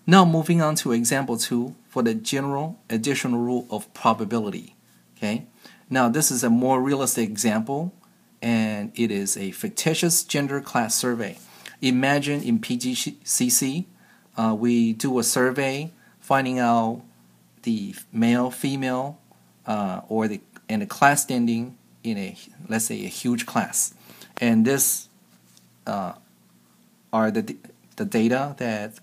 Now moving on to example 2 for the general additional rule of probability. Okay. Now this is a more realistic example, and it is a fictitious gender class survey. Imagine in PGCC, we do a survey finding out the male, female, and the class standing in a, let's say, a huge class, and this are the data that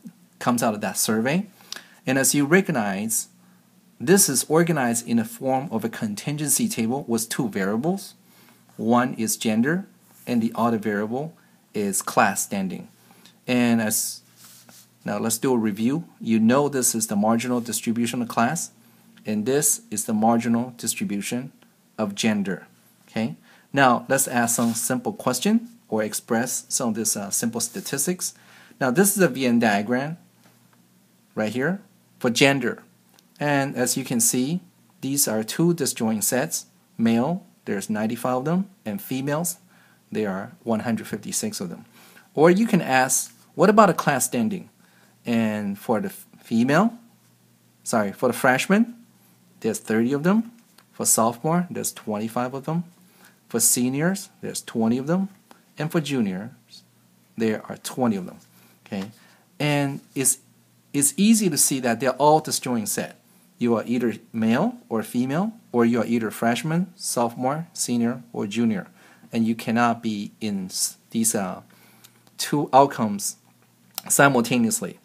comes out of that survey. And as you recognize, this is organized in the form of a contingency table with two variables. One is gender, and the other variable is class standing. And now let's do a review. You know this is the marginal distribution of class, and this is the marginal distribution of gender. Okay. Now let's ask some simple question or express some of this simple statistics. Now this is a Venn diagram right here for gender. And as you can see, these are two disjoint sets. Male, there's 95 of them, and females, there are 156 of them. Or you can ask, what about a class standing? And for the for the freshman, there's 30 of them. For sophomore, there's 25 of them. For seniors, there's 20 of them. And for juniors, there are 20 of them. Okay, and it's easy to see that they're all disjoint set. You are either male or female, or you are either freshman, sophomore, senior, or junior, and you cannot be in these two outcomes simultaneously.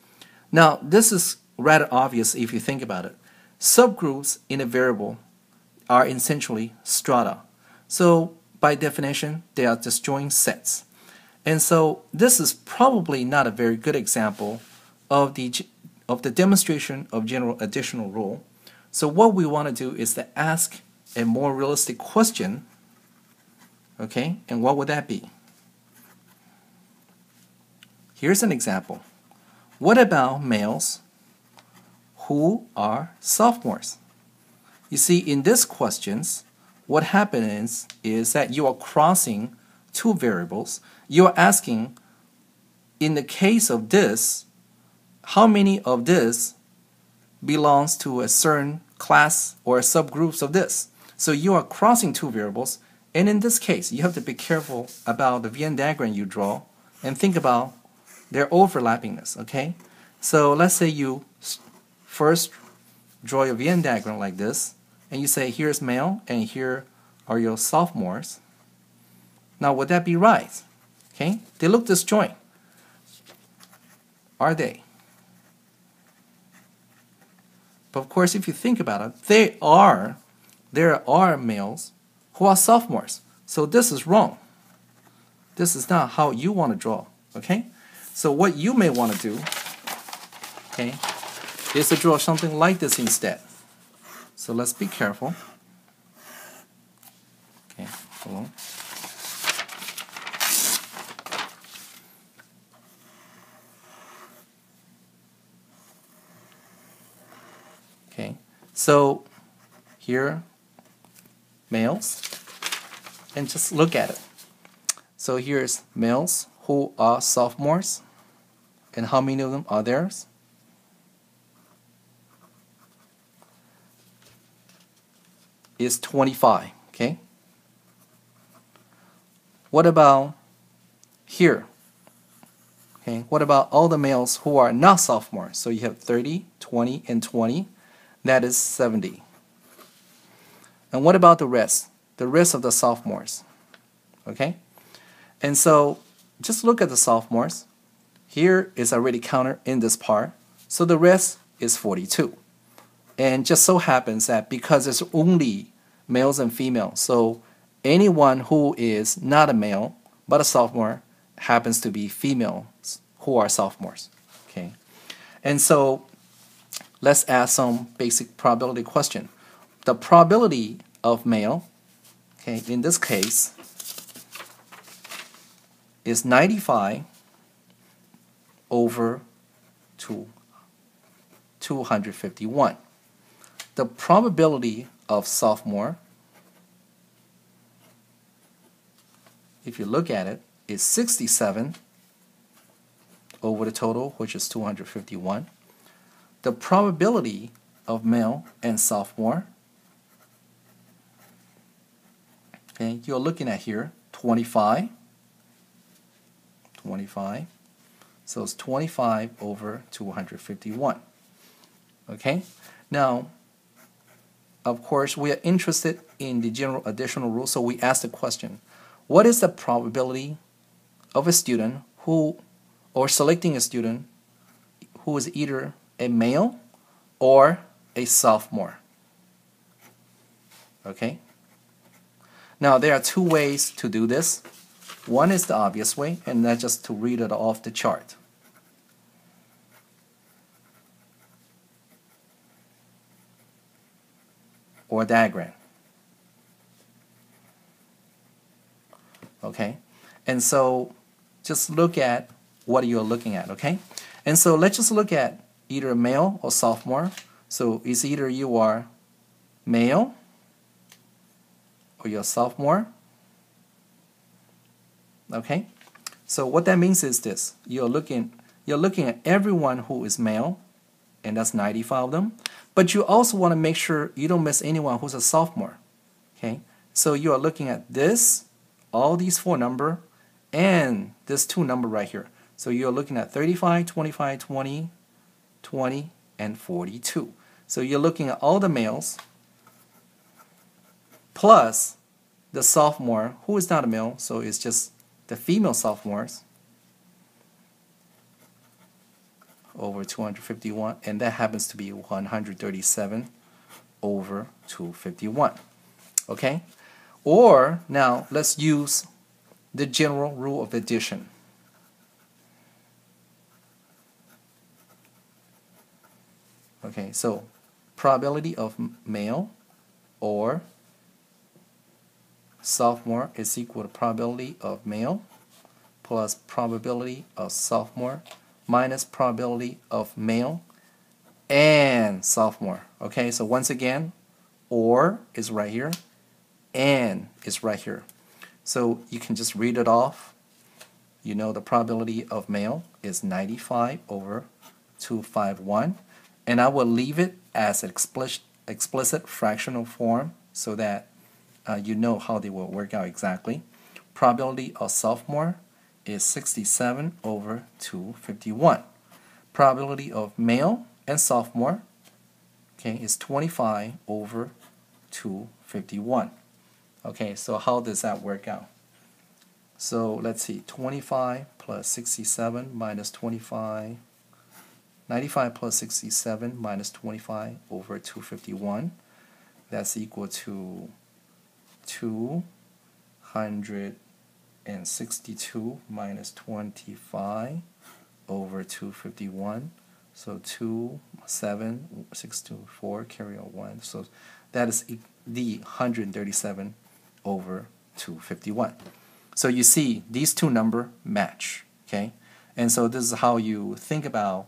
Now, this is rather obvious if you think about it. Subgroups in a variable are essentially strata. So, by definition, they are disjoint sets. And so, this is probably not a very good example of the demonstration of general additional rule. So what we want to do is to ask a more realistic question. Okay, and what would that be? Here's an example. What about males who are sophomores? You see, in this questions, what happens is that you are crossing two variables. You are asking, in the case of this, how many of this belongs to a certain class or subgroups of this? So you are crossing two variables, and in this case, you have to be careful about the Venn diagram you draw and think about their overlappingness, okay? So let's say you first draw your Venn diagram like this, and you say here's male and here are your sophomores. Now would that be right? Okay, they look disjoint. Are they? But of course, if you think about it, there are males who are sophomores. So this is wrong. This is not how you want to draw, okay? So what you may want to do, okay, is to draw something like this instead. So let's be careful. Okay, hold on. Okay, so here, males, and just look at it. So here's males who are sophomores, and how many of them are there? Is 25, okay? What about here? Okay, what about all the males who are not sophomores? So you have 30, 20, and 20. That is 70. And what about the rest? The rest of the sophomores. Okay? And so just look at the sophomores. Here is already counted in this part. So the rest is 42. And just so happens that because it's only males and females, so anyone who is not a male but a sophomore happens to be females who are sophomores. Okay? And so let's ask some basic probability question. The probability of male, okay, in this case, is 95 over 251. The probability of sophomore, if you look at it, is 67 over the total, which is 251. the probability of male and sophomore, okay, you're looking at here 25. So it's 25 over 251. Okay, now of course we are interested in the general additional rule, so we ask the question, what is the probability of a student who, or selecting a student who is either a male or a sophomore? Okay, now there are two ways to do this. One is the obvious way, and that's just to read it off the chart. Or diagram. Okay, and so just look at what you're looking at, okay? And so let's just look at either male or sophomore. So it's either you are male or you're sophomore. Okay, so what that means is this: you're looking at everyone who is male, and that's 95 of them. But you also want to make sure you don't miss anyone who's a sophomore. Okay, so you are looking at this, all these four number, and this two number right here. So you're looking at 35, 25, 20, 20, and 42. So you're looking at all the males plus the sophomore who is not a male, so it's just the female sophomores over 251, and that happens to be 137 over 251. Okay, or now let's use the general rule of addition. Okay, so probability of male or sophomore is equal to probability of male plus probability of sophomore minus probability of male and sophomore. Okay, so once again, or is right here, and is right here. So you can just read it off. You know the probability of male is 95 over 251, and I will leave it as an explicit fractional form so that you know how they will work out exactly. Probability of sophomore is 67 over 251. Probability of male and sophomore, okay, is 25 over 251. Okay, so how does that work out? So let's see, 25 plus 67 minus 25, 95 plus 67 minus 25 over 251. That's equal to 262 minus 25 over 251. So 2, 7, 6, 2, 4, carry on 1. So that is the 137 over 251. So you see these two numbers match, okay? And so this is how you think about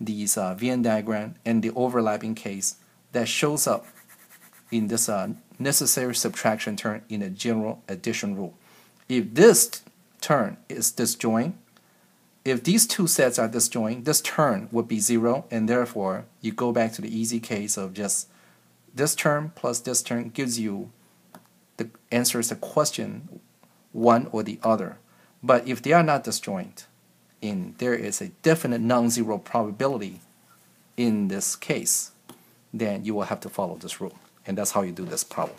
these Venn diagram and the overlapping case that shows up in this necessary subtraction term in a general addition rule. If this term is disjoint, if these two sets are disjoint, this term would be 0, and therefore you go back to the easy case of just this term plus this term gives you the answers to question one or the other. But if they are not disjoint, and there is a definite non-zero probability in this case, then you will have to follow this rule. And that's how you do this problem.